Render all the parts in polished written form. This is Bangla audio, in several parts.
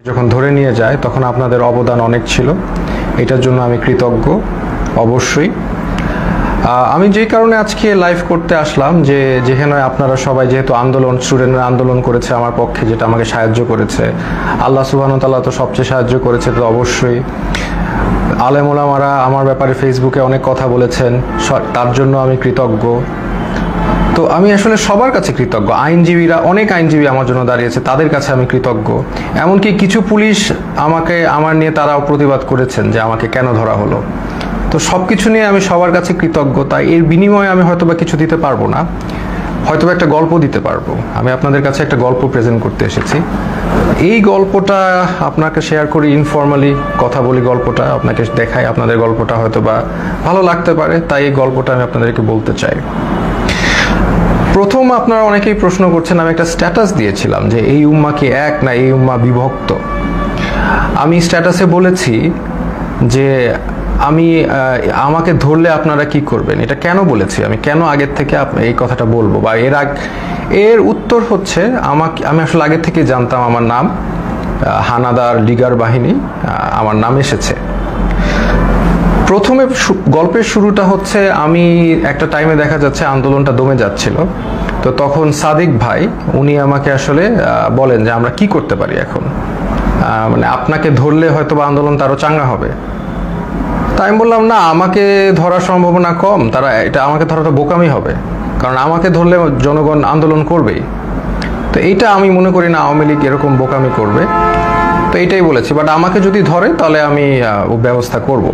যখন ধরে নিয়ে যায় তখন আপনাদের অবদান অনেক ছিল, এটার জন্য আমি কৃতজ্ঞ অবশ্যই। আমি যেই কারণে আজকে লাইভ করতে আসলাম যে যেখানে আপনারা সবাই যেহেতু স্টুডেন্টরা আন্দোলন করেছে আমার পক্ষে, যেটা আমাকে সাহায্য করেছে, আল্লাহ সুবহানাহু ওয়া তাআলা তো সবচেয়ে সাহায্য করেছে, তো অবশ্যই আলেম ওলামারা আমার ব্যাপারে ফেসবুকে অনেক কথা বলেছেন, তার জন্য আমি কৃতজ্ঞ। তো আমি আসলে সবার কাছে কৃতজ্ঞ। অনেক আইনজীবী আমার জন্য দাঁড়িয়েছে, তাদের কাছে আমি কৃতজ্ঞ। এমনকি কিছু পুলিশ আমার নিয়ে তারাও প্রতিবাদ করেছেন যে আমাকে কেন ধরা হলো। তো সব কিছু নিয়ে আমি সবার কাছে কৃতজ্ঞ। তাই এর বিনিময়ে আমি হয়তোবা কিছু দিতে পারবো না, হয়তোবা একটা গল্প দিতে পারবো। আমি আপনাদের কাছে একটা গল্প প্রেজেন্ট করতে এসেছি। এই গল্পটা আপনাকে শেয়ার করি, ইনফর্মালি কথা বলি, গল্পটা আপনাকে দেখাই, আপনাদের গল্পটা হয়তোবা ভালো লাগতে পারে, তাই এই গল্পটা আমি আপনাদেরকে বলতে চাই। প্রথম আপনারা অনেকেই প্রশ্ন করছেন, আমি একটা স্ট্যাটাস দিয়েছিলাম যে এই উম্মাহ কি এক না এই উম্মাহ বিভক্ত। আমি স্ট্যাটাসে বলেছি যে আমাকে ধরলে আপনারা কি করবেন। এটা কেন বলেছি, আমি কেন আগের থেকে এই কথাটা বলবো, বা এর উত্তর হচ্ছে আমি আসলে আগের থেকে জানতাম আমার নাম হানাদার লিগার বাহিনী, আমার নাম এসেছে। প্রথমে গল্পের শুরুটা হচ্ছে, আমি একটা টাইমে দেখা যাচ্ছে আন্দোলনটা দমে যাচ্ছিল, তো তখন সাদিক ভাই উনি আমাকে আসলে বলেন যে আমরা কি করতে পারি এখন, মানে আপনাকে ধরলে হয়তো বা আন্দোলনটা আরো চাঙ্গা হবে। তাই আমি বললাম না, আমাকে ধরার সম্ভাবনা কম, আমাকে ধরাটা বোকামি হবে, কারণ আমাকে ধরলে জনগণ আন্দোলন করবেই। তো এইটা আমি মনে করি না আওয়ামী লীগ এরকম বোকামি করবে, তো এইটাই বলেছি। বাট আমাকে যদি ধরে তাহলে আমি ব্যবস্থা করব।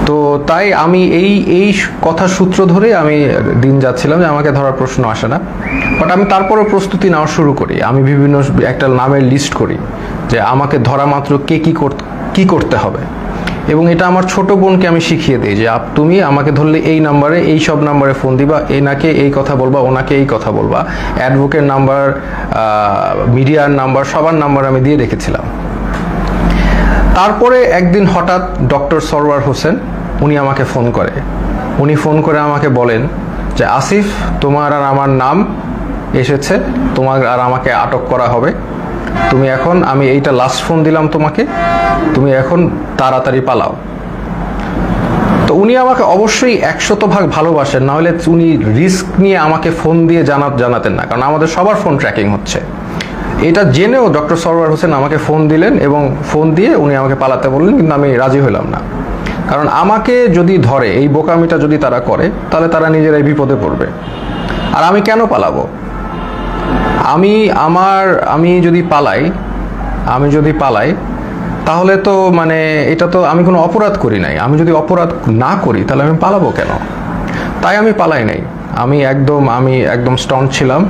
তো তাই আমি এই কথা সূত্র ধরে আমি দিন যাচ্ছিলাম যে আমাকে ধরার প্রশ্ন আসে না। বাট আমি তারপরও প্রস্তুতি নেওয়া শুরু করি, আমি বিভিন্ন একটা নামের লিস্ট করি যে আমাকে ধরা মাত্র কে কি করতে হবে, এবং এটা আমার ছোট বোনকে আমি শিখিয়ে দিই যে তুমি আমাকে ধরলে এই নাম্বারে, এই সব নাম্বারে ফোন দিবা, এনাকে এই কথা বলবা, ওনাকে এই কথা বলবা, অ্যাডভোকেট নাম্বার, মিডিয়ার নাম্বার, সবার নাম্বার আমি দিয়ে রেখেছিলাম। তারপরে একদিন হঠাৎ ডক্টর সরওয়ার হোসেন উনি আমাকে ফোন করে আমাকে বলেন যে আসিফ, তোমার আর আমার নাম এসেছে, তোমার আর আমাকে আটক করা হবে, তুমি এখন, আমি এইটা লাস্ট ফোন দিলাম তোমাকে, তুমি এখন তাড়াতাড়ি পালাও। তো উনি আমাকে অবশ্যই 100% ভালোবাসেন, না হলে উনি রিস্ক নিয়ে আমাকে ফোন দিয়ে জানাতেন না, কারণ আমাদের সবার ফোন ট্র্যাকিং হচ্ছে। এটা জেনেও ডক্টর সরওয়ার হোসেন আমাকে ফোন দিলেন, এবং ফোন দিয়ে উনি আমাকে পালাতে বললেন, কিন্তু আমি রাজি হলাম না। কারণ আমাকে যদি ধরে, এই বোকামিটা যদি তারা করে, তাহলে তারা নিজেরাই বিপদে পড়বে। আর আমি কেন পালাবো? আমি যদি পালাই তাহলে তো মানে এটা তো আমি কোনো অপরাধ করি নাই। আমি যদি অপরাধ না করি তাহলে আমি পালাবো কেন? তাই আমি পালাই নাই। আমি একদম স্ট্রং ছিলাম।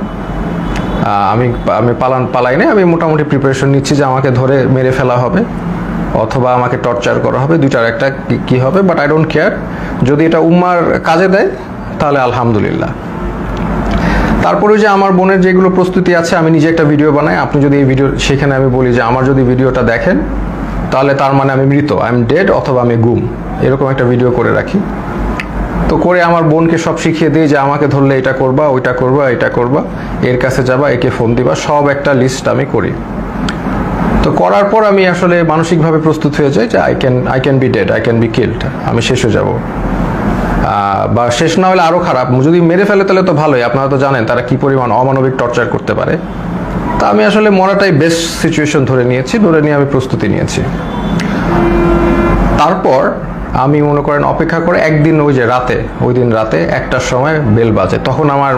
আমি পালাই নাই। আমি মোটামুটি প্রিপারেশন নিচ্ছি যে আমাকে ধরে মেরে ফেলা হবে অথবা আমাকে টর্চার করা হবে, দুইটার একটা কি হবে, বাট আই ডোন্ট কেয়ার। যদি এটা উম্মার কাজে দেয় তাহলে আলহামদুলিল্লাহ। তারপরে যে আমার বোনের যেগুলো প্রস্তুতি আছে, আমি নিজে একটা ভিডিও বানাই। আপনি যদি এই ভিডিও, সেখানে আমি বলি যে আমার যদি ভিডিওটা দেখেন তাহলে তার মানে আমি মৃত, আই এম ডেড, অথবা আমি গুম, এরকম একটা ভিডিও করে রাখি। তো করে আমার বোনকে সব শিখিয়ে দিই যে আমাকে ধরলে এটা করবা, ওইটা করবা, এটা করবা, এর কাছে যাবা, একে ফোন দিবা, সব একটা লিস্ট আমি করি। তো করার পর আমি আসলে মানসিকভাবে প্রস্তুত হয়ে যাই যে I can be dead, I can be killed, আমি শেষ হয়ে যাব। বা শেষ না হলে আরো খারাপ, যদি মেরে ফেলে তাহলে তো ভালোই, আপনারা তো জানেন তারা কি পরিমাণ অমানবিক টর্চার করতে পারে। তা আমি আসলে মরাটাই বেস্ট সিচুয়েশন ধরে নিয়ে আমি প্রস্তুতি নিয়েছি। তারপর আমি মনে করেন অপেক্ষা করে একদিন ওই দিন রাতে 1টার সময় বেল বাজে। তখন আমার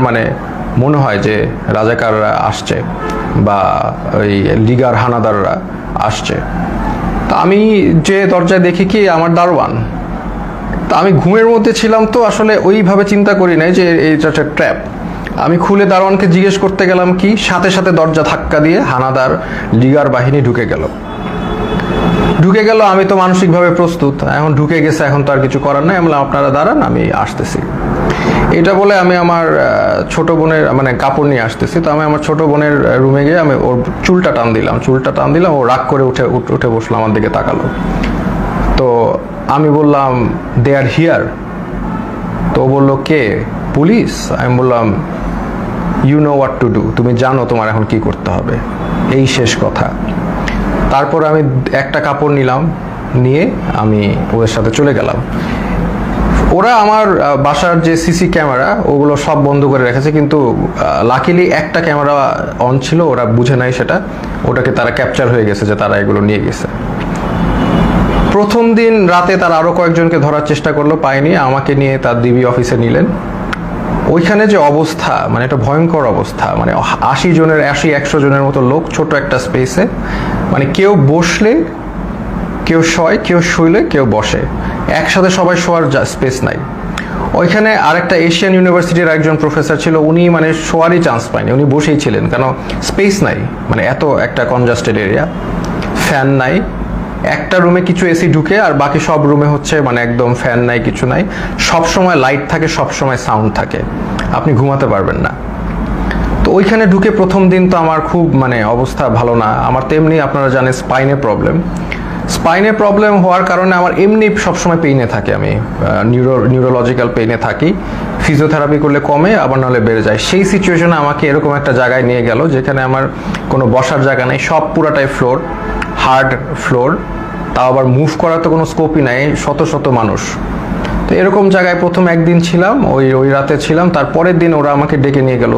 মনে হয় যে রাজাকাররা আসছে বা ওই লিগার হানাদাররা আসছে। তা আমি যে দরজায় দেখি কি আমার দারোয়ান। তা আমি ঘুমের মধ্যে ছিলাম, তো আসলে ওইভাবে চিন্তা করি নাই যে এইটা একটা ট্র্যাপ। আমি খুলে দারোয়ানকে জিজ্ঞেস করতে গেলাম কি, সাথে সাথে দরজা ধাক্কা দিয়ে হানাদার লিগার বাহিনী ঢুকে গেল। আমি তো মানসিকভাবে প্রস্তুত, এখন ঢুকে গেছে, এখন তো আর কিছু করার নাই। আমি বললাম আপনারা দাঁড়ান, আমি আসতেছি। এটা বলে আমি আমার ছোট বোনের কাপড় নিয়ে আসতেছি। তো আমি আমার ছোট বোনের রুমে গিয়ে আমি ওর চুলটা টান দিলাম। ও রাগ করে উঠে বসলো, আমার দিকে তাকালো। তো আমি বললাম দে আর হিয়ার। তো বললো কে? পুলিশ। আমি বললাম you know what to do, তুমি জানো তোমার এখন কি করতে হবে, এই শেষ কথা। তারপর আমি একটা কাপড় নিলাম, নিয়ে আমি ওদের সাথে চলে গেলাম। ওরা আমার বাসার যে সিসি ক্যামেরা ওগুলো সব বন্ধ করে রেখেছে, কিন্তু লাকিলি একটা ক্যামেরা অন ছিল, ওরা বুঝে নাই সেটা, ওটাকে তারা ক্যাপচার হয়ে গেছে যে তারা এগুলো নিয়ে গেছে। প্রথম দিন রাতে তারা আরও কয়েকজনকে ধরার চেষ্টা করলো, পায়নি, আমাকে নিয়ে তার ডিবি অফিসে নিলেন। ওইখানে যে অবস্থা, মানে একটা ভয়ঙ্কর অবস্থা, মানে 80-100 জনের মতো লোক ছোট একটা স্পেসে, মানে কেউ বসলে কেউ শয়, কেউ শুইলে কেউ বসে, একসাথে সবাই শোয়ার স্পেস নাই। ওইখানে আরেকটা এশিয়ান ইউনিভার্সিটির একজন প্রফেসর ছিল, উনি মানে শোয়ারই চান্স পায়নি, উনি বসেই ছিলেন, কেন স্পেস নাই, মানে এত একটা কনজাস্টেড এরিয়া, ফ্যান নাই, একটা রুমে কিছু এসি ঢুকে আর বাকি সব রুমে হচ্ছে মানে একদম ফ্যান নাই, কিছু নাই, সব সময় লাইট থাকে, সব সময় সাউন্ড থাকে, আপনি ঘুমাতে পারবেন না। তো ওইখানে ঢুকে প্রথম দিন তো আমার খুব মানে অবস্থা ভালো না। আমার তেমনি আপনারা জানেন স্পাইনে প্রবলেম হওয়ার কারণে আমার এমনি সবসময় পেইনে থাকে, আমি নিউরোলজিক্যাল পেইনে থাকি, ফিজিওথেরাপি করলে কমে, আবার নাহলে বেড়ে যায়। সেই সিচুয়েশনে আমাকে এরকম একটা জায়গায় নিয়ে গেল যেখানে আমার কোনো বসার জায়গা নেই, সব পুরাটাই ফ্লোর, হার্ড ফ্লোর, তাও আবার মুভ করার তো কোনো স্কোপই নাই, শত শত মানুষ। তো এরকম জায়গায় প্রথম একদিন ছিলাম, ওই রাতে ছিলাম। তারপরের দিন ওরা আমাকে ডেকে নিয়ে গেল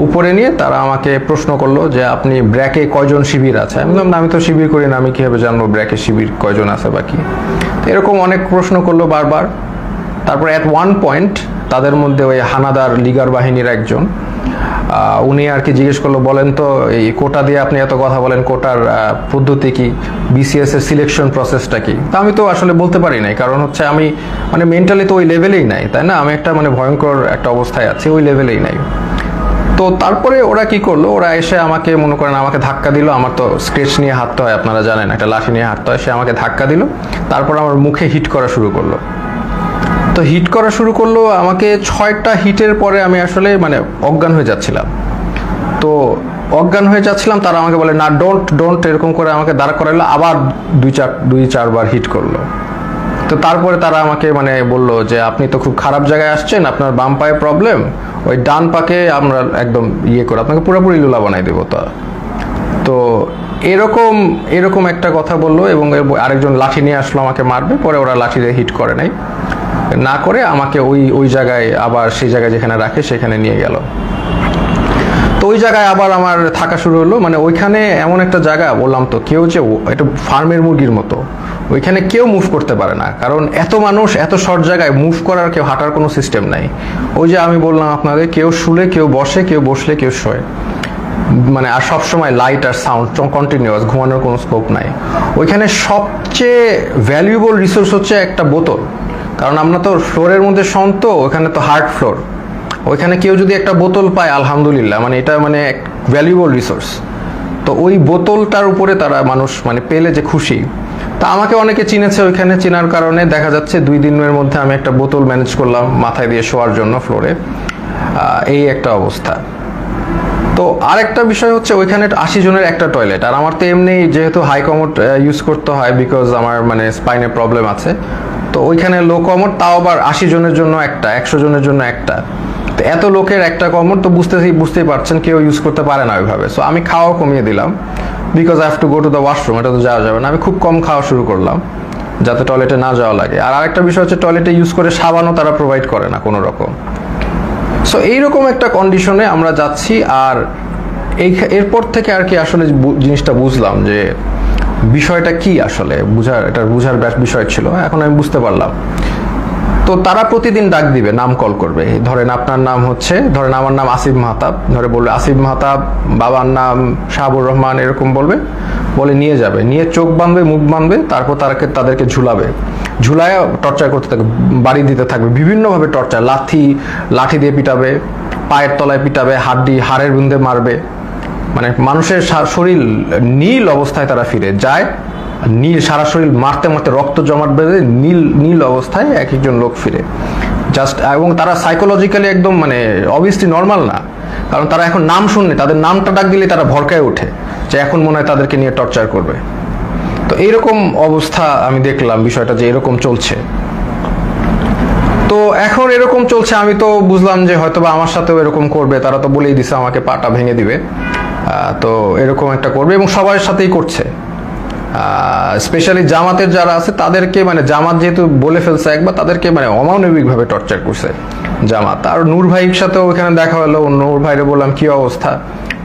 উপরে নিয়ে তারা আমাকে প্রশ্ন করলো যে আপনি ব্র্যাকে কয়জন শিবির আছে। আমি বললাম আমি তো শিবির করি না, আমি কীভাবে জানবো ব্র্যাকে শিবির কয়জন আছে বা কি। এরকম অনেক প্রশ্ন করলো বারবার। তারপর অ্যাট ওয়ান পয়েন্ট তাদের মধ্যে ওই হানাদার লিগার বাহিনীর একজন, উনি আর কি জিজ্ঞেস করলো, বলেন তো এই কোটা দিয়ে আপনি এত কথা বলেন, কোটার পদ্ধতি কি, বিসিএস এর সিলেকশন প্রসেসটা কি। তা আমি তো আসলে বলতে পারি নাই, কারণ হচ্ছে আমি মানে মেন্টালি তো ওই লেভেলেই নাই, তাই না, আমি একটা মানে ভয়ঙ্কর একটা অবস্থায় আছি, ওই লেভেলেই নাই। তো তারপরে ওরা কি করলো, ওরা এসে আমাকে মনে করেন আমাকে ধাক্কা দিল, আমার তো স্কেচ নিয়ে হাঁটতে হয়, আপনারা জানেন একটা লাঠি নিয়ে হাঁটতে হয়, সে আমাকে ধাক্কা দিল, তারপর আমার মুখে হিট করা শুরু করলো। তো হিট করা শুরু করলো আমাকে, 6টা হিটের পরে আমি আসলে মানে অজ্ঞান হয়ে যাচ্ছিলাম। তো অজ্ঞান হয়ে যাচ্ছিলাম, তারা আমাকে বলে না ডোন্ট এরকম করে আমাকে দাঁড় করাইলো, আবার 2-4 বার হিট করলো। তো তারপরে তারা আমাকে মানে বললো যে আপনি তো খুব খারাপ জায়গায় আসছেন, আপনার বাম পায়ে প্রবলেম, ওই ডান পাকে আমরা একদম ইয়ে করে আপনাকে পুরোপুরি লুলা বানাই দেবো। তো এরকম একটা কথা বললো, এবং আরেকজন লাঠি নিয়ে আসলো আমাকে মারবে, পরে ওরা লাঠি দিয়ে হিট করে নাই, না করে আমাকে ওই জায়গায় আবার সেই জায়গায় যেখানে রাখে সেখানে নিয়ে গেল। তো ওই জায়গায় আবার আমার থাকা শুরু হলো। মানে ওইখানে এমন একটা জায়গা, বললাম তো, কেউ যে এটা ফার্মের মুরগির মতো, ওইখানে কেউ মুভ করতে পারে না, কারণ এত মানুষ, এত শর্ট জায়গায় মুভ করার, কেউ হাঁটার কোনো সিস্টেম নাই। ওই যে আমি বললাম আপনাদের, কেউ শুলে কেউ বসে, কেউ বসলে কেউ শোয়, মানে আর সবসময় লাইট আর সাউন্ড কন্টিনিউয়াস, ঘুমানোর কোনো স্কোপ নাই। ওইখানে সবচেয়ে ভ্যালুয়েবল রিসোর্স হচ্ছে একটা বোতল, কারণ আমরা তো ফ্লোরের মধ্যে শোন, তো ওখানে তো হার্ড ফ্লোর, ওইখানে কেউ যদি একটা বোতল পায় আলহামদুলিল্লাহ, মানে এটা মানে ভ্যালুয়েবল রিসোর্স। তো ওই বোতলটার উপরে তারা মানুষ মানে পেলে যে খুশি। তা আমাকে অনেকে চিনেছে, ওইখানে চেনার কারণে দেখা যাচ্ছে 2 দিনের মধ্যে আমি একটা বোতল ম্যানেজ করলাম মাথায় দিয়ে শোয়ার জন্য ফ্লোরে, এই একটা অবস্থা। তো আরেকটা বিষয় হচ্ছে ওইখানে 80 জনের একটা টয়লেট, আর আমার তো এমনি যেহেতু হাই কমোড ইউজ করতে হয়, বিকজ আমার মানে স্পাইনে প্রবলেম আছে, তো ওইখানে লো কমোড, তাও আবার 80 জনের জন্য একটা, 100 জনের জন্য একটা। তো এত লোকের একটা কমোড তো বুঝতেই পারছেন কেউ ইউজ করতে পারে না ওইভাবে। সো আমি খাওয়া কমিয়ে দিলাম, because I have to go to the washroom, এটা তো যাওয়া যাবে না। আমি খুব কম খাওয়া শুরু করলাম যাতে টয়লেটে না যাওয়া লাগে। আর আরেকটা বিষয় হচ্ছে টয়লেটে ইউজ করে সাবানও তারা প্রোভাইড করে না কোনো রকম। সো এইরকম একটা কন্ডিশনে আমরা যাচ্ছি। আর এরপর থেকে আর কি আসলে জিনিসটা বুঝলাম যে বিষয়টা কি, আসলে বুঝার বিষয় ছিল, এখন আমি বুঝতে পারলাম। তো তারা প্রতিদিন ডাক দিবে, নাম কল করবে, ধরেন আপনার নাম হচ্ছে, ধরেন আমার নাম আসিফ মাহতাব, ধরে বলবে আসিফ মাহতাব, বাবার নাম শাহাবুর রহমান, এরকম বলবে, বলে নিয়ে যাবে, নিয়ে চোখ বাঁধবে, মুখ বাঁধবে, তারপর তাদেরকে ঝুলায় টর্চার করতে থাকবে, বাড়ি দিতে থাকবে বিভিন্নভাবে টর্চার, লাঠি দিয়ে পিটাবে, পায়ের তলায় পিটাবে, হাড়ের বিন্দে মারবে, মানে মানুষের শরীর নীল অবস্থায় তারা ফিরে যায়, নীল সারা শরীর মারতে মারতে রক্ত জমাট বেঁধে নীল অবস্থায় একজন লোক ফিরে জাস্ট। এবং তারা সাইকোলজিক্যালি একদম মানে অবভিয়াসলি নর্মাল না, কারণ তারা এখন নাম শুনলে, তাদের নামটা ডাক দিলে তারা ভরকায় ওঠে যে এখন মনে হয় তাদেরকে নিয়ে টর্চার করবে। তো এইরকম অবস্থা আমি দেখলাম বিষয়টা যে এরকম চলছে। তো এখন এরকম চলছে, আমি তো বুঝলাম যে হয়তোবা আমার সাথেও এরকম করবে, তারা তো বলেই দিছে আমাকে পাটা ভেঙে দিবে। তো এরকম একটা করবে এবং সবার সাথেই করছে। স্পেশালি জামাতের যারা আছে তাদেরকে, মানে জামাত যেহেতু বলে ফেলছে একবার, তাদেরকে মানে অমানবিকভাবে টর্চার করছে জামাত। আর নূর ভাইয়ের সাথেও ওইখানে দেখা হলো, নূর ভাইরে বললাম কি অবস্থা,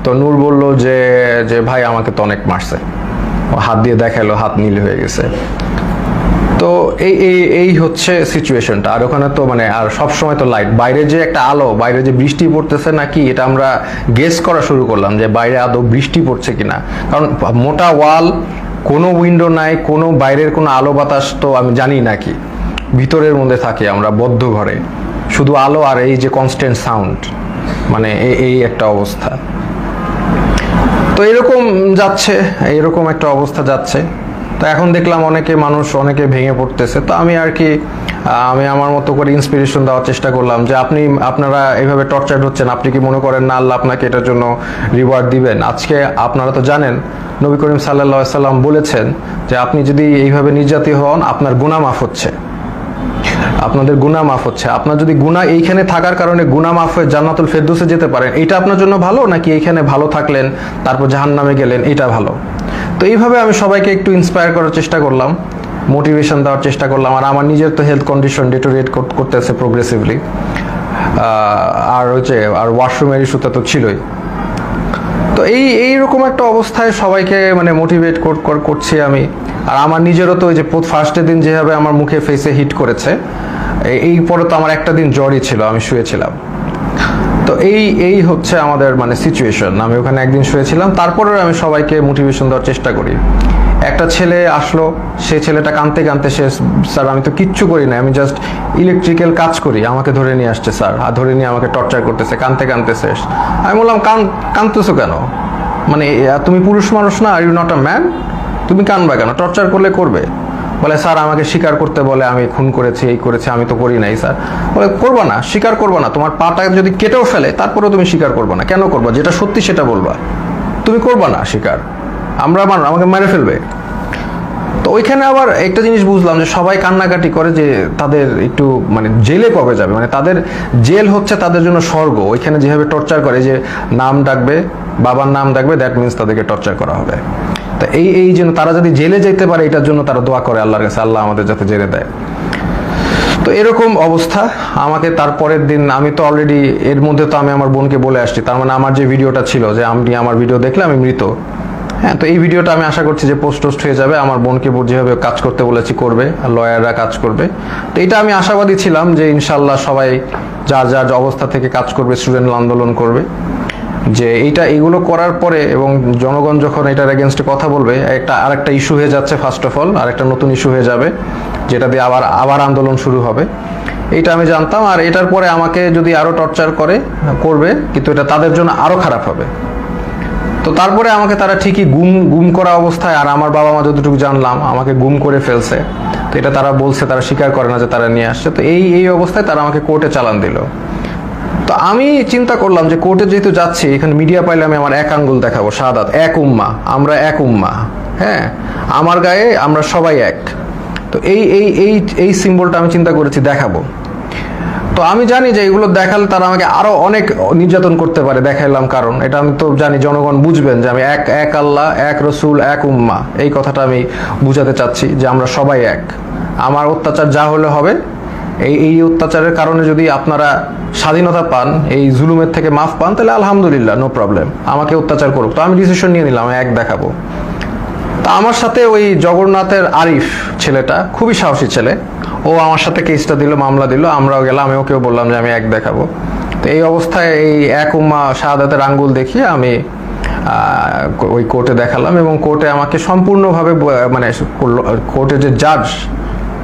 তো নূর বলল যে যে ভাই আমাকে তো অনেক মারছে, হাত দিয়ে দেখালো, হাত নীল হয়ে গেছে। তো এই এই এই হচ্ছে সিচুয়েশনটা। আর ওখানে তো মানে আর সব সময় তো লাইট, বাইরে যে একটা আলো, বাইরে যে বৃষ্টি পড়তেছে নাকি এটা আমরা গেস করা শুরু করলাম যে বাইরে আদৌ বৃষ্টি পড়ছে কিনা, কারণ মোটা ওয়াল, কোনো উইন্ডো নাই, কোনো বাইরের কোনো আলো বাতাস তো আমি জানি নাকি, ভিতরের মধ্যে থাকি আমরা বদ্ধ ঘরে, শুধু আলো আর এই যে কনস্ট্যান্ট সাউন্ড, মানে এই একটা অবস্থা। তো এরকম যাচ্ছে, এরকম একটা অবস্থা যাচ্ছে। তো এখন দেখলাম অনেকে ভেঙে পড়তেছে। তো আমি আর কি আমি আমার মতো করে ইন্সপিরেশন দেওয়ার চেষ্টা করলাম যে আপনারা এইভাবে টর্চার হচ্ছেন, আপনি কি মনে করেন না আল্লাহ আপনাকে এটার জন্য রিওয়ার্ড দিবেন? আজকে আপনারা তো জানেন নবী করিম সাল্লাল্লাহু আলাইহি সাল্লাম বলেছেন যে আপনি যদি এইভাবে নির্যাতিত হন আপনার গুনাহ মাফ হচ্ছে, আপনাদের গুনাহ মাফ হচ্ছে। আপনার যদি গুনাহ এইখানে থাকার কারণে গুনাহ মাফ হয়ে জান্নাতুল ফেরদৌসে যেতে পারেন, এটা আপনার জন্য ভালো, নাকি এইখানে ভালো থাকলেন তারপর জাহান্নামে গেলেন, এটা ভালো? তো এইভাবে আমি সবাইকে একটু ইন্সপায়ার করার চেষ্টা করলাম, মোটিভেশন দেওয়ার চেষ্টা করলাম। আর আমার নিজের তো হেলথ কন্ডিশন ডিটোরিয়েট করতেছে প্রোগ্রেসিভলি, আর ওয়াশরুমের ইস্যুটা তো ছিলই। তো এইরকম একটা অবস্থায় সবাইকে মানে মোটিভেট করছি আমি। আর আমার নিজেরও তো ওই যে ফার্স্টের দিন যেভাবে আমার মুখে ফেসে হিট করেছে, এই পরে তো আমার একটা দিন জ্বরই ছিল, আমি শুয়েছিলাম। তো এই হচ্ছে আমাদের মানে সিচুয়েশন। আমি ওখানে একদিন শুয়েছিলাম, তারপরেও আমি সবাইকে মোটিভেশন দেওয়ার চেষ্টা করি। একটা ছেলে আসলো, সেই ছেলেটা কাঁদতে কাঁদতে, স্যার আমি তো কিচ্ছু করি না, আমি জাস্ট ইলেকট্রিক্যাল কাজ করি, আমাকে ধরে নিয়ে আসছে স্যার, আর ধরে নিয়ে আমাকে টর্চার করতেছে, কাঁদতে কাঁদতে শেষ। আমি বললাম কাঁদতেছো কেন? মানে তুমি পুরুষ মানুষ না? Are you not a man? তুমি কাঁদবা কেন? টর্চার করলে করবে। বলে স্যার আমাকে স্বীকার করতে বলে, আমি খুন করেছি, এই করেছি, আমি তো করি নাই স্যার। বলে করবা না, স্বীকার করবা না, তোমার পাটা যদি কেটেও ফেলে তারপরেও তুমি স্বীকার করবা না। কেন করবা? যেটা সত্যি সেটা বলবা, তুমি করবা না স্বীকার, আমাকে মেরে ফেলবে। তো ওইখানে আবার একটা জিনিস বুঝলাম যে সবাই কান্নাকাটি করে যে তাদের একটু মানে জেলে কবে যাবে, মানে তাদের জেল হচ্ছে তাদের জন্য স্বর্গ। ওইখানে যেভাবে টর্চার করে, যে নাম ডাকবে, বাবার নাম ডাকবে, দ্যাট মিনস তাদেরকে টর্চার করা হবে। তা এই জন্য তারা যদি জেলে যেতে পারে, এটার জন্য তারা দোয়া করে আল্লাহর কাছে, আল্লাহ আমাদের যাতে জেলে দেয়। তো এরকম অবস্থা। আমাকে তারপরের দিন, আমি তো অলরেডি এর মধ্যে তো আমি আমার বোনকে বলে আসছি, তার মানে আমার যে ভিডিওটা ছিল যে আপনি আমার ভিডিও দেখলে আমি মৃত, হ্যাঁ, তো এই ভিডিওটা আমি আশা করছি যে পোস্ট হয়ে যাবে। আমার বোনকে যেভাবে কাজ করতে বলেছি করবে, আর লয়াররা কাজ করবে। তো এটা আমি আশাবাদী ছিলাম যে ইনশাল্লাহ সবাই যার যার অবস্থা থেকে কাজ করবে, স্টুডেন্ট আন্দোলন করবে, যে এগুলো করার পরে এবং জনগণ যখন এটার এগেনস্টে কথা বলবে, আরেকটা ইস্যু হয়ে যাচ্ছে, ফার্স্ট অফ অল আরেকটা নতুন ইস্যু হয়ে যাবে, যেটা দিয়ে আবার আন্দোলন শুরু হবে। এইটা আমি জানতাম। আর এটার পরে আমাকে যদি আরো টর্চার করবে, কিন্তু এটা তাদের জন্য আরো খারাপ হবে। তো তারপরে আমাকে তারা ঠিকই গুম করা অবস্থায়, আর আমার বাবা মা যতটুকু জানলাম আমাকে গুম করে ফেলছে। তো এটা তারা বলছে, তারা স্বীকার করে না যে তারা নিয়ে আসছে। তো এই অবস্থায় তারা আমাকে কোর্টে চালান দিল। তো আমি চিন্তা করলাম যে কোর্টে যেহেতু যাচ্ছি, এখানে মিডিয়া পাইলে আমি আমার এক আঙ্গুল দেখাবো, শাহাদাত, এক উম্মাহ, আমরা এক উম্মাহ, হ্যাঁ, আমার গায়ে আমরা সবাই এক। তো এই সিম্বলটা আমি চিন্তা করেছি দেখাবো। তো আমি জানি যে এগুলো দেখালে তারা আমাকে আরো অনেক নির্যাতন করতে পারে, দেখাইলাম, কারণ এটা আমি তো জানি জনগণ বুঝবেন যে আমি এক আল্লাহ, এক রসুল, এক উম্মাহ, এই কথাটা আমি বুঝাতে চাচ্ছি যে আমরা সবাই এক। আমার অত্যাচার যা হলে হবে, এই অত্যাচারের কারণে যদি আপনারা স্বাধীনতা পান, এই জুলুমের থেকে মাফ পান, তাহলে আলহামদুলিল্লাহ, নো প্রবলেম, আমাকে অত্যাচার করুক। তো আমি ডিসিশন নিয়ে নিলাম, এক দেখাবো। তা আমার সাথে ওই জগন্নাথের আরিফ ছেলেটা, খুবই সাহসী ছেলে, ও আমার সাথে কেসটা দিল, মামলা দিল, আমরাও গেলাম, আমি ওকেও বললাম যে আমি এক দেখাবো। তো এই অবস্থায় এই এক উম্মাহ শাহাদাতের আঙ্গুল দেখিয়ে আমি ওই কোর্টে দেখালাম, এবং কোর্টে আমাকে সম্পূর্ণভাবে মানে কোর্টের যে জাজ,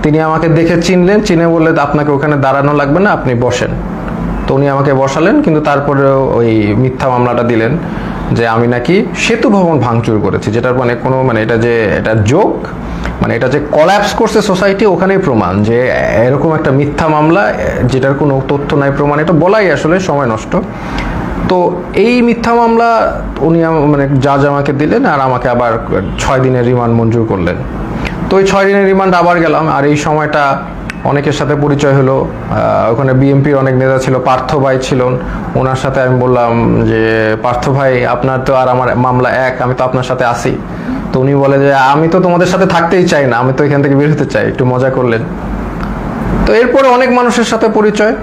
তিনি আমাকে দেখে চিনে বললে আপনাকে ওখানে দাঁড়ানো লাগবে না, আপনি বসেন। তো উনি আমাকে বসালেন, কিন্তু তারপরেও ওই মিথ্যা মামলাটা দিলেন যে আমি নাকি সেতু ভবন ভাঙচুর করেছি, যেটার মানে কোনো মানে এটা জোক, মানে এটা যে কলাপস করছে সোসাইটি, ওখানেই প্রমাণ যে এরকম একটা মিথ্যা মামলা যেটার কোনো তথ্য নাই, প্রমাণ, এটা বলাই আসলে সময় নষ্ট। তো এই মিথ্যা মামলা উনি মানে জাজ আমাকে দিলেন, আর আমাকে আবার 6 দিনের রিমান্ড মঞ্জুর করলেন। তো ওই 6 দিনের রিমান্ড আবার গেলাম। আর এই সময়টা অনেকের সাথে পরিচয় হলো। ওখানে বিএনপির অনেক নেতা ছিল, পার্থ ভাই ছিলেন। ওনার সাথে আমি বললাম যে পার্থ ভাই, আপনার তো আর আমার মামলা এক, আমি তো আপনার সাথে আসি। তো উনি বলে যে আমি তো তোমাদের সাথে থাকতেই চাই না, আমি তো এখান থেকে বের হতে চাই। একটু মজা করলেন। তো এরপরে অনেক মানুষের সাথে পরিচয়।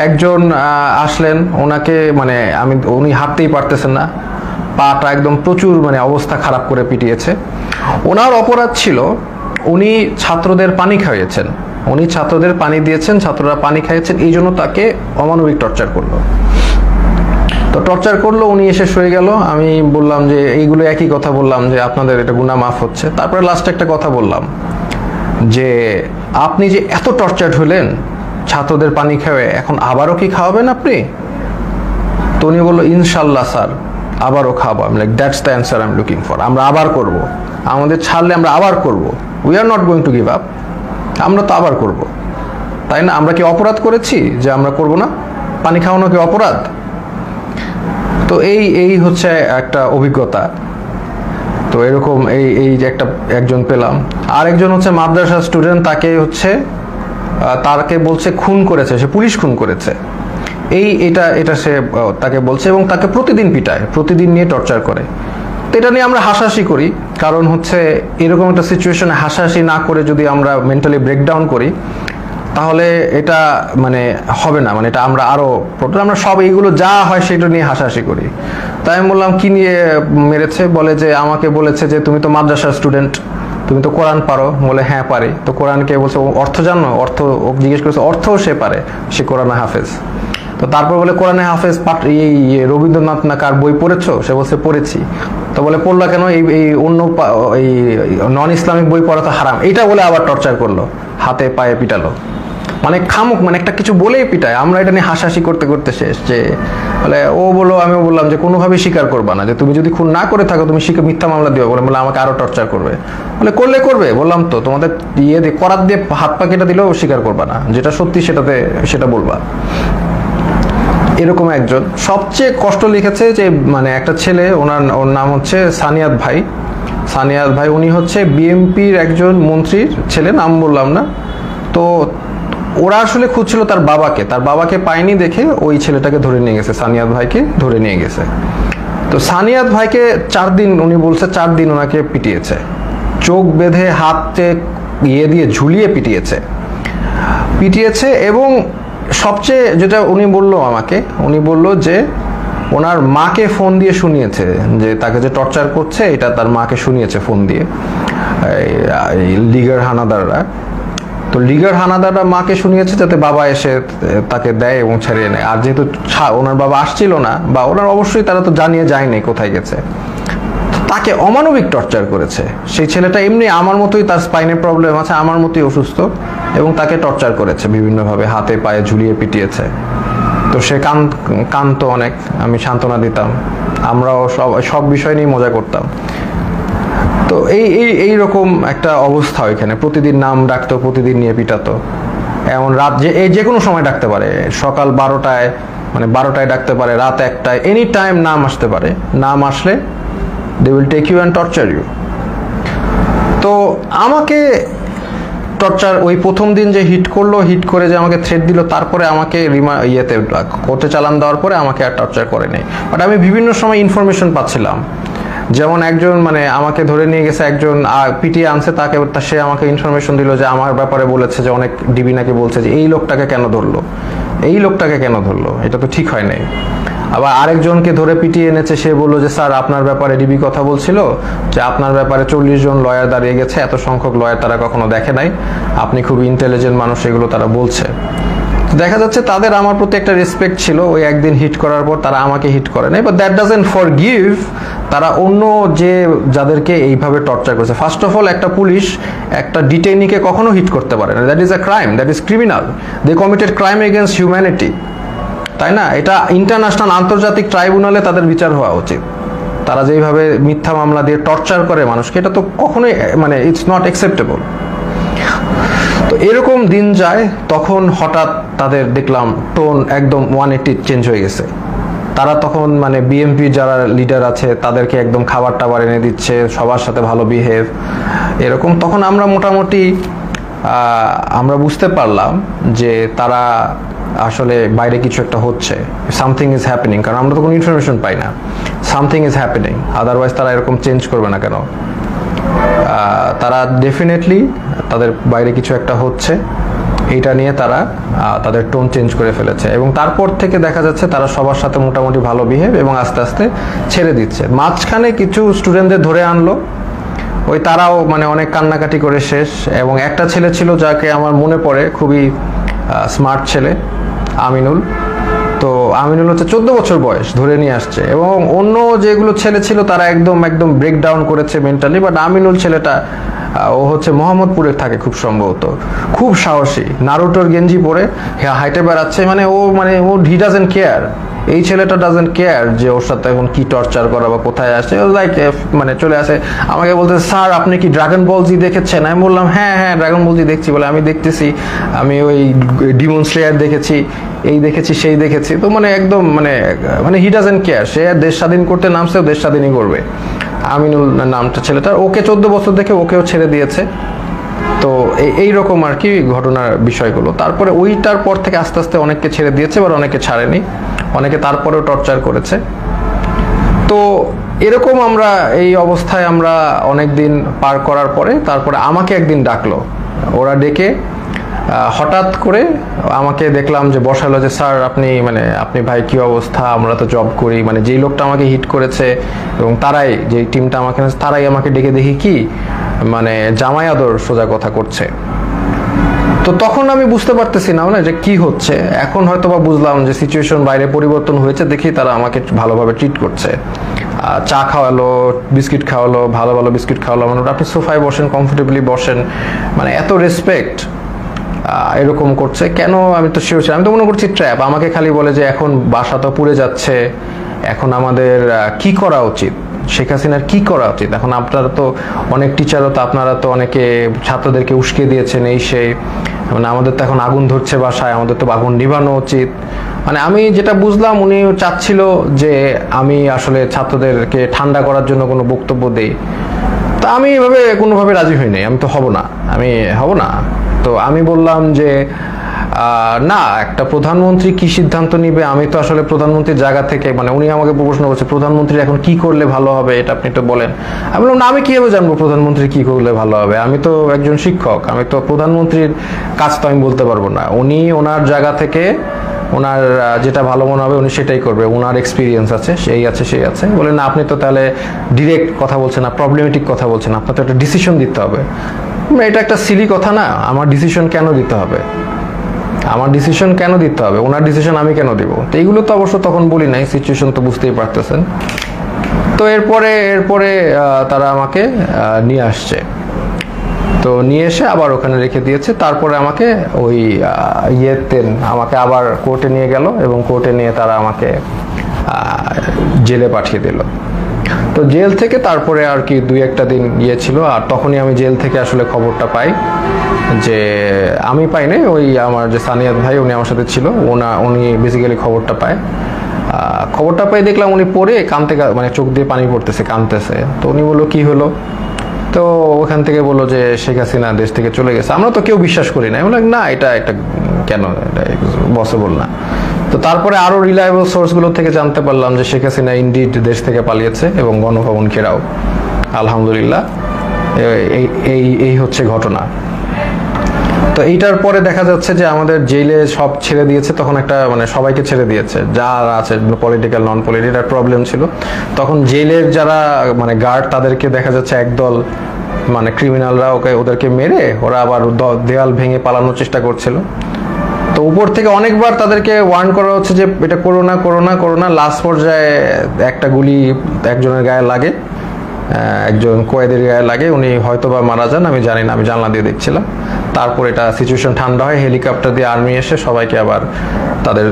একজন আসলেন, ওনাকে মানে উনি হাঁটতেই পারতেছেন না, পাটা একদম প্রচুর মানে অবস্থা খারাপ করে পিটিয়েছে। ওনার অপরাধ ছিল উনি ছাত্রদের পানি খাইয়েছেন, উনি ছাত্রদের পানি দিয়েছেন, ছাত্ররা পানি খাইয়েছেন, এই জন্য তাকে অমানবিক টর্চার করলো। তো টর্চার করলো, উনি এসে শুয়ে গেল। আমি বললাম যে এইগুলো একই কথা বললাম যে আপনাদের এটা গুনাহ মাফ হচ্ছে। তারপরে লাস্টে একটা কথা বললাম যে আপনি যে এত টর্চার্ড হলেন ছাত্রদের পানি খাওয়ে, এখন আবারও কি খাওয়াবেন আপনি? তো উনি বললো ইনশাল্লাহ স্যার, আবারও খাওয়াবো। আমি like that's the answer I am looking for. আমরা আবার করব, আমাদের ছাড়লে আমরা আবার করব। We are not going to give up. আমরা তো আবার করব, তাই না? আমরা কি অপরাধ করেছি যে আমরা করব না? পানি খাওয়ানো কি অপরাধ? তো এই হচ্ছে একটা অভিজ্ঞতা। তো এরকম এই যে একজন পেলাম। আরেকজন হচ্ছে মাদ্রাসা স্টুডেন্ট, তাকে বলছে খুন করেছে, সে পুলিশ খুন করেছে। এটা সে তাকে বলছে, এবং তাকে প্রতিদিন পিটায়, প্রতিদিন নিয়ে টর্চার করে। তো এটা নিয়ে আমরা হাসাহাসি করি, কারণ হচ্ছে এরকম একটা সিচুয়েশনে হাসাহাসি না করে যদি আমরা মেন্টালি ব্রেকডাউন করি, তাহলে এটা মানে হবে না। মানে এটা আমরা সব এইগুলো যা হয় সেটা নিয়ে হাসাহাসি করি। তাই আমি বললাম কি নিয়ে মেরেছে? বলে যে আমাকে বলেছে যে তুমি তো মাদ্রাসার স্টুডেন্ট, তুমি তো কোরআন পারো। বলে হ্যাঁ পারি। তো কোরআনকে বলছে অর্থ জানো? অর্থ জিজ্ঞেস করেছে, অর্থও সে পারে, সে কোরআনে হাফেজ। তো তারপর বলে কোরআনে হাফেজ রবীন্দ্রনাথ না কার বই পড়েছো? সে বলছে পড়েছি। তো বলে পড়লা কেন? এই অন্য এই নন ইসলামিক বই পড়া তো হারাম, এটা বলে আবার টর্চার করলো, হাতে পায়ে পিটালো। মানে খামুক, মানে একটা কিছু বলেই পিটায়। আমরা এটা নিয়ে হাসাহাসি করতে করতে শেষ। যে বলে ও বললো, আমিও বললাম যে কোনোভাবেই স্বীকার করবা না, যে তুমি যদি খুন না করে থাকো তুমি মিথ্যা মামলা দিও। বলে আমাকে আরো টর্চার করবে। বলে করবে। বললাম তো তোমাদের করাত দিয়ে হাত পা কেটে দিলেও স্বীকার করবা না, যেটা সত্যি সেটা বলবা। এরকম একজন সবচেয়ে কষ্ট লিখেছে যে মানে একটা ছেলে, ওর নাম হচ্ছে সানিয়াত ভাই। উনি হচ্ছে বিএনপির একজন মন্ত্রীর ছেলে, নাম বললাম না। তো ওরা আসলে খুঁজছিল তার বাবাকে পায়নি দেখে ওই ছেলেটাকে ধরে নিয়ে গেছে, সানিয়াত ভাইকে ধরে নিয়ে গেছে। তো সানিয়াত ভাইকে 4 দিন, উনি বলছে 4 দিন ওনাকে পিটিয়েছে, চোখ বেঁধে হাতে দিয়ে ঝুলিয়ে পিটিয়েছে। এবং সবচেয়ে যেটা উনি বললো যে ওনার মাকে ফোন দিয়ে শুনিয়েছে যে তাকে যে টর্চার করছে, এটা তার মাকে শুনিয়েছে ফোন দিয়ে লিগার হানাদাররা। তো লিগার হানাদাররা মাকে শুনিয়েছে যাতে বাবা এসে তাকে দেয় এবং ছেড়ে নেয়। আর যেহেতু ওনার বাবা আসছিল না, বা ওনার অবশ্যই তারা তো জানিয়ে যায়নি কোথায় গেছে, তাকে অমানবিক টর্চার করেছে। সেই ছেলেটা এমনি আমার মতোই, তার স্পাইনের প্রবলেম আছে, আমার মতোই অসুস্থ, এবং তাকে টর্চার করেছে বিভিন্নভাবে, হাতে পায়ে ঝুলিয়ে পিটিয়েছে। তো সে কাঁদতো অনেক, আমি সান্ত্বনা দিতাম, আমরাও সব বিষয় নিয়ে মজা করতাম। তো এইরকম একটা অবস্থা ওইখানে। প্রতিদিন নাম ডাকতো, প্রতিদিন নিয়ে পিটাতো। এমন রাত যে কোনো সময় ডাকতে পারে, সকাল 12টায়, মানে 12টায় ডাকতে পারে, রাত 1টায়, এনি টাইম নাম আসতে পারে। নাম আসলে they will take you and torture you. তো আমাকে টর্চার ওই প্রথম দিন যে হিট করে যে আমাকে থ্রেট দিল, তারপরে আমাকে কোর্টে চালান দেওয়ার পরে আমাকে আর টর্চার করে নাই। বাট আমি বিভিন্ন সময় ইনফরমেশন পাচ্ছিলাম, যেমন একজন মানে আমাকে ধরে নিয়ে গেছে, একজন পিটিয়ে আনছে, সে আমাকে ইনফরমেশন দিল যে আমার ব্যাপারে বলেছে যে অনেক ডিবি নাকি বলছে যে এই লোকটাকে কেন ধরলো, এটা তো ঠিক হয় নাই। আবার আরেকজনকে ধরে পিটিয়ে এনেছে, সে বললো যে স্যার আপনার ব্যাপারে ডিবি কথা বলছিল যে আপনার ব্যাপারে 40 জন লয়ার দাঁড়িয়ে গেছে, এত সংখ্যক লয়ার তারা কখনো দেখে নাই, আপনি খুব ইন্টেলিজেন্ট মানুষ, এগুলো তারা বলছে। দেখা যাচ্ছে তাদের আমার প্রতি একটা রেসপেক্ট ছিল। ওই একদিন হিট করার পর তারা আমাকে হিট করে নাই, বাট দ্যাট ডাজন্ট ফরগিভ তারা অন্য যাদেরকে এইভাবে টর্চার করেছে। ফার্স্ট অফ অল, একটা পুলিশ একটা ডিটেইনিকে কখনো হিট করতে পারে না। That is a crime, that is criminal, they committed crime against humanity, তাই না? এটা ইন্টারন্যাশনাল, আন্তর্জাতিক ট্রাইব্যুনালে তাদের বিচার হওয়া উচিত। তারা যেভাবে মিথ্যা মামলা দিয়ে টর্চার করে মানুষকে, এটা তো কখনোই মানে ইটস নট অ্যাকসেপ্টেবল। তো এরকম দিন যায়, তখন হঠাৎ তাদের দেখলাম টোন একদম 180 চেঞ্জ হয়ে গেছে। তারা তখন মানে বিএনপি যারা লিডার আছে তাদেরকে একদম খাবার টাবার এনে দিচ্ছে, সবার সাথে ভালো বিহেভ, এরকম। তখন আমরা মোটামুটি আমরা বুঝতে পারলাম যে তারা আসলে বাইরে কিছু একটা হচ্ছে, সামথিং ইজ হ্যাপেনিং, কারণ আমরা তো কোনো ইনফরমেশন পাই না। সামথিং ইজ হ্যাপেনিং, আদারওয়াইজ তারা এরকম চেঞ্জ করবে না কেন? তারা ডেফিনেটলি তাদের বাইরে কিছু একটা হচ্ছে, এইটা নিয়ে তারা তাদের টোন চেঞ্জ করে ফেলেছে, এবং তারপর থেকে দেখা যাচ্ছে তারা সবার সাথে মোটামুটি ভালো বিহেভ এবং আস্তে আস্তে ছেড়ে দিচ্ছে। মাঝখানে কিছু স্টুডেন্টদের ধরে আনলো, ওই তারাও মানে অনেক কান্নাকাটি করে শেষ। এবং একটা ছেলে ছিল যাকে আমার মনে পড়ে, খুবই স্মার্ট ছেলে, আমিনুল। তো আমিনুল হচ্ছে 14 বছর বয়স, ধরে নিয়ে আসছে, এবং অন্য যেগুলো ছেলে ছিল তারা একদম একদম ব্রেকডাউন করেছে মেন্টালি, বাট আমিনুল ছেলেটা ও হচ্ছে মোহাম্মদপুরে থাকে খুব সম্ভবত, খুব সাহসী, নারুটোর গেঞ্জি পরে হাইটে বেড়াচ্ছে, মানে ও হি ডাজেন্ট কেয়ার। এই ছেলেটা ডাজেন্ট কেয়ার যে ওর সাথে এখন কি টর্চার করা বা কোথায় আসে, লাইক মানে চলে আসে আমাকে বলতে, স্যার আপনি কি ড্রাগন বল জি দেখেছেন? আমি বললাম হ্যাঁ হ্যাঁ ড্রাগন বল জি দেখছি। বলে আমি দেখতেছি, আমি ওই ডিমন স্লেয়ার দেখেছি, এই দেখেছি সেই দেখেছি। তো মানে একদম মানে হি ডাজেন্ট কেয়ার, সে দেশ স্বাধীন করতে নামছে, দেশ স্বাধীনই করবে। আমিনুল নামটা ছেলেটার, ওকে 14 বছর দেখে ওকেও ছেড়ে দিয়েছে। তো এই রকম আর কি ঘটনার বিষয়গুলো। তারপরে ওইটার পর থেকে আস্তে আস্তে অনেককে ছেড়ে দিয়েছে, এবার অনেকে ছাড়েনি, অনেকে তারপরেও টর্চার করেছে। তো এরকম আমরা এই অবস্থায় আমরা অনেক দিন পার করার পরে তারপরে আমাকে একদিন ডাকলো, ওরা ডেকে হঠাৎ করে আমাকে দেখলাম যে বসালো, যে স্যার আপনি ভাই কি অবস্থা, আমরা তো জব করি, মানে যেই লোকটা আমাকে হিট করেছে এবং তারাই যেই টিমটা আমাকে, তারাই আমাকে ডেকে দেখি কি মানে জামাই আদর সোজা কথা করছে। তো তখন আমি বুঝতে পারতেছি না যে কি হচ্ছে। এখন হয়তো বা বুঝলাম যে সিচুয়েশন বাইরে পরিবর্তন হয়েছে, দেখি তারা আমাকে ভালোভাবে ট্রিট করছে, চা খাওয়ালো, বিস্কিট খাওয়ালো, ভালো ভালো বিস্কিট খাওয়ালো, মানে আপনি সোফায় বসেন, কমফোর্টেবলি বসেন, মানে এত রেসপেক্ট। এরকম করছে কেন আমি তো শিওর ছিলাম, আমি তো মনে করছি ট্র্যাপ। আমাকে খালি বলে যে এখন বাসা তো পুড়ে যাচ্ছে, এখন আমাদের কি করা উচিত, শেখ হাসিনার কি করা উচিত। এখন আপনারা তো অনেক টিচারও তো, আপনারা তো অনেকে ছাত্রদেরকে উস্কে দিয়েছেন, এই সেই, মানে আমাদের তো এখন আগুন ধরছে বাসায়, আমাদের তো আগুন নিভানো উচিত। মানে আমি যেটা বুঝলাম উনি চাচ্ছিল যে আমি আসলে ছাত্রদেরকে ঠান্ডা করার জন্য কোনো বক্তব্য দেই। তা আমি এভাবে কোনোভাবে রাজি হই নাই, আমি তো হব না। তো আমি বললাম যে না, একটা প্রধানমন্ত্রী কি সিদ্ধান্ত নিবে, আমি তো আসলে প্রধানমন্ত্রীর জায়গা থেকে, মানে উনি আমাকে প্রশ্ন করছে প্রধানমন্ত্রী এখন কি করলে ভালো হবে, এটা আপনি তো বলেন। আমি বললাম না, আমি কিভাবে জানবো প্রধানমন্ত্রী কি করলে ভালো হবে, আমি তো একজন শিক্ষক, আমি তো প্রধানমন্ত্রীর কাজ তো আমি বলতে পারবো না। উনি ওনার জায়গা থেকে ওনার যেটা ভালো মনে হবে উনি সেটাই করবে, ওনার এক্সপিরিয়েন্স আছে, সেই আছে। বলে না, আপনি তো তাহলে ডিরেক্ট কথা বলছেন না, প্রবলেমেটিক কথা বলছেন, আপনার তো একটা ডিসিশন দিতে হবে। এটা একটা সিলি কথা না, আমার ডিসিশন কেন দিতে হবে, ওনার ডিসিশন আমি কেন দিব? তো এইগুলো তো অবশ্য তখন বলি নাই, সিচুয়েশন তো বুঝতেই পারতেছেন। তো এরপরে তারা আমাকে নিয়ে আসছে, তো নিয়ে এসে আবার ওখানে রেখে দিয়েছে। তারপরে আমাকে ওই আমাকে আবার কোর্টে নিয়ে গেল, এবং কোর্টে নিয়ে তারা আমাকে জেলে পাঠিয়ে দিল। তো জেল থেকে তারপরে আর কি 2-1 দিন ছিল, আর তখনই আমি জেল থেকে আসলে খবরটা পাই, যে আমি পাই নাই, ওই আমার যে সানিয়াত ভাই উনি আমার সাথে ছিল, উনি বেসিক্যালি খবরটা পাই দেখলাম উনি পড়ে কাঁদতে, মানে চোখ দিয়ে পানি পড়তেছে, কাঁদতেছে। তো উনি বললো কি হলো, তো ওখান থেকে বললো যে শেখ হাসিনা দেশ থেকে চলে গেছে। আমরা তো কেউ বিশ্বাস করি না, বললাম না এটা কেন, এটা পসিবল না। তো তারপরে আরো রিলায়েবল সোর্সগুলো থেকে জানতে পারলাম যে শেখ হাসিনা ইনডিড দেশ থেকে পালিয়েছে, এবং গণভবন ঘেরাও, আলহামদুলিল্লাহ। এই হচ্ছে ঘটনা। তো এইটার পরে দেখা যাচ্ছে যে আমাদের জেলে সব ছেড়ে দিয়েছে, তখন একটা মানে সবাইকে ছেড়ে দিয়েছে যারা আছে, পলিটিক্যাল নন পলিটিক্যাল প্রবলেম ছিল। তখন জেলের যারা মানে গার্ড, তাদেরকে দেখা যাচ্ছে একদল মানে ক্রিমিনালরা ওদেরকে মেরে ওরা আবার দেওয়াল ভেঙে পালানোর চেষ্টা করছিল। তো উপর থেকে অনেকবার তাদেরকে ওয়ার্ন করা হচ্ছে যে এটা করো না। লাস্ট পর্যায়ে একটা গুলি একজনের গায়ে লাগে, একজন কয়েদের গায়ে লাগে, উনি হয়তো বা মারা যান, আমি জানি না, আমি জানলা দিয়ে দেখছিলাম। তারপর এটা সিচুয়েশন ঠান্ডা হয়, হেলিকপ্টার দিয়ে আর্মি এসে সবাইকে আবার তাদের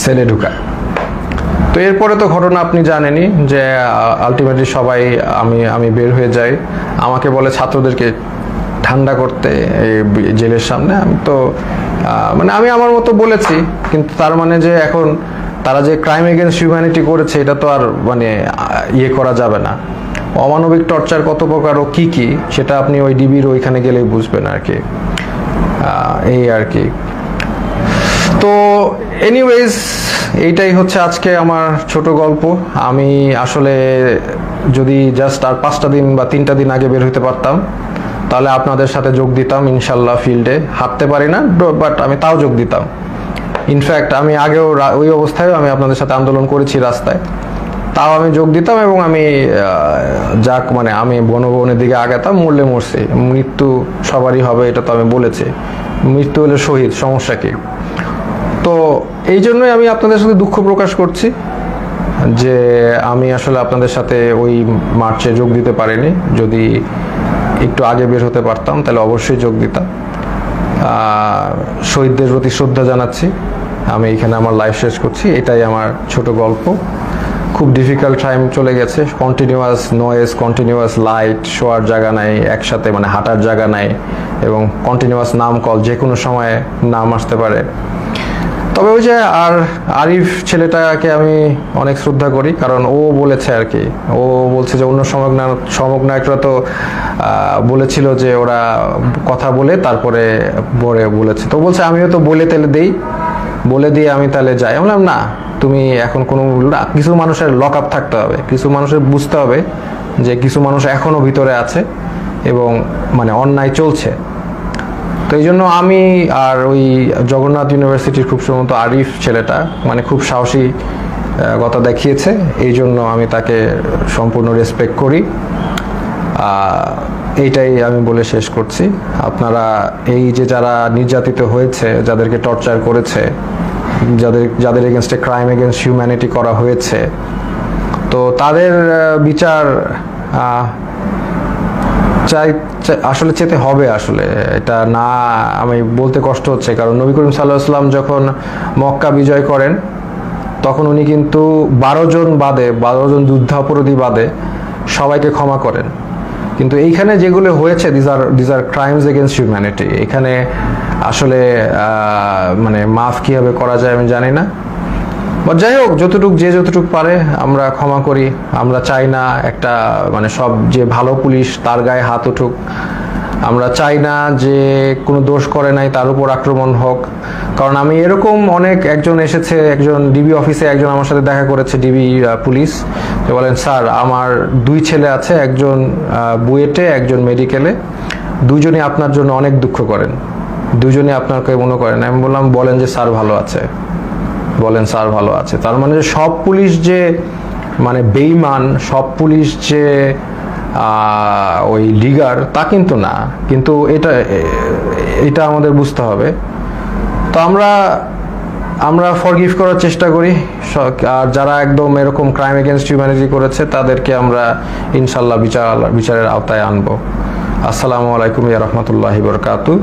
সেলে ঢুকায়। তো এরপরে তো ঘটনা আপনি জানেনই, যে আলটিমেটলি সবাই আমি বের হয়ে যাই, আমাকে বলে ছাত্রদেরকে ঠান্ডা করতে জেলের সামনে। আমি তো মানে আমি আমার মতো বলেছি, কিন্তু তার মানে যে এখন তারা যে ক্রাইম এগেনস্ট হিউম্যানিটি করেছে এটা তো আর মানে করা যাবে না। অমানবিক টর্চার কত প্রকার ও কি সেটা আপনি ওই ডিবির ওইখানে গেলেই বুঝবেন আর কি। এই আর কি। তো এনিওয়েজ, এইটাই হচ্ছে আজকে আমার ছোট গল্প। আমি আসলে যদি জাস্ট আর 5টা দিন বা 3টা দিন আগে বের হতে পারতাম, তাহলে আপনাদের সাথে যোগ দিতাম ইনশাল্লাহ। ফিল্ডে হাঁটতে পারি না, বাট আমি তাও যোগ দিতাম। ইনফ্যাক্ট আমি আগেও ওই অবস্থায়ও আমি আপনাদের সাথে আন্দোলন করেছি রাস্তায়, তাও আমি যোগ দিতাম। এবং আমি যাক মানে আমি বনভবনের দিকে আগাতাম। মরলে মরছি, মৃত্যু সবারই হবে, এটা তো আমি বলেছি। মৃত্যু হলে শহীদ, সমস্যা কি? তো এই জন্যই আমি আপনাদের সাথে দুঃখ প্রকাশ করছি যে আমি আসলে আপনাদের সাথে ওই মার্চে যোগ দিতে পারিনি। যদি একটু আগে বের হতে পারতাম তাহলে অবশ্যই যোগ দিতাম। শহীদদের প্রতি শ্রদ্ধা জানাচ্ছি। আমি এখানে আমার লাইফ শেষ করছি। এটাই আমার ছোট গল্প। খুব ডিফিকাল্ট টাইম চলে গেছে। কন্টিনিউয়াস নয়েজ, কন্টিনিউয়াস লাইট, শোয়ার জায়গা নাই, একসাথে মানে হাঁটার জায়গা নাই, এবং কন্টিনিউয়াস নাম কল, যে কোনো সময় নাম আসতে পারে। তবে ওই যে আরিফ ছেলেটাকে আমি অনেক শ্রদ্ধা করি, কারণ ও বলেছে আর কি, ও বলছে যে অন্য সমগ্নায়করা তো বলেছিল যে ওরা কথা বলে তারপরে বলেছে, তো বলছে আমিও তো বলে তেলে দেই, বলে দিয়ে আমি তাহলে যাই। আমি বললাম না, তুমি এখন কোনো কিছু মানুষের লক আপ থাকতে হবে, কিছু মানুষের বুঝতে হবে যে কিছু মানুষ এখনো ভিতরে আছে এবং মানে অন্যায় চলছে। তো এই জন্য আমি আর ওই জগন্নাথ ইউনিভার্সিটির খুব সম্ভবত আরিফ ছেলেটা মানে খুব সাহসী কথা দেখিয়েছে, এই জন্য আমি তাকে সম্পূর্ণ রেসপেক্ট করি। এইটাই আমি বলে শেষ করছি। আপনারা এই যে যারা নির্যাতিত হয়েছে, যাদেরকে টর্চার করেছে, যাদের এগেনস্টে ক্রাইম এগেনস্ট হিউম্যানিটি করা হয়েছে, তো তাদের বিচার আসলে চেতে হবে। আসলে এটা না আমি বলতে কষ্ট হচ্ছে, কারণ নবী করিম সাল্লাল্লাহু আলাইহি ওয়াসাল্লাম যখন মক্কা বিজয় করেন তখন উনি কিন্তু 12 জন যুদ্ধাপরাধী বাদে সবাইকে ক্ষমা করেন। কিন্তু এইখানে যেগুলো হয়েছে these are crimes against humanity. এখানে আসলে মানে মাফ কিভাবে করা যায় আমি জানি না। বা যাই হোক, যতটুক পারে আমরা ক্ষমা করি। আমরা চাই না একটা মানে সব যে ভালো পুলিশ তার গায়ে হাত উঠুক। আমরা চাই না যে কোনো দোষ করে নাই তার উপর আক্রমণ হোক। কারণ আমি এরকম একজন এসেছে, একজন ডিবি অফিসে একজন আমার সাথে দেখা করেছে, ডিবি পুলিশ, যে বলেন স্যার আমার 2 ছেলে আছে, একজন বুয়েটে একজন মেডিকেলে, দুজনই আপনার জন্য অনেক দুঃখ করেন, দুজনই আপনাকে মনে করেন। আমি বললাম বলেন যে স্যার ভালো আছে, বলেন স্যার ভালো আছে। তার মানে সব পুলিশ যে মানে বেঈমান, সব পুলিশ যে ওই লিগার তা কিন্তু না। কিন্তু এটা আমাদের বুঝতে হবে। তো আমরা ফরগিভ করার চেষ্টা করি, আর যারা একদম এরকম ক্রাইম এগেনস্ট হিউম্যানিটি করেছে তাদেরকে আমরা ইনশাল্লাহ বিচারের আওতায় আনবো। আসসালামু আলাইকুম ওয়া রাহমাতুল্লাহি ওয়া বারাকাতুহু।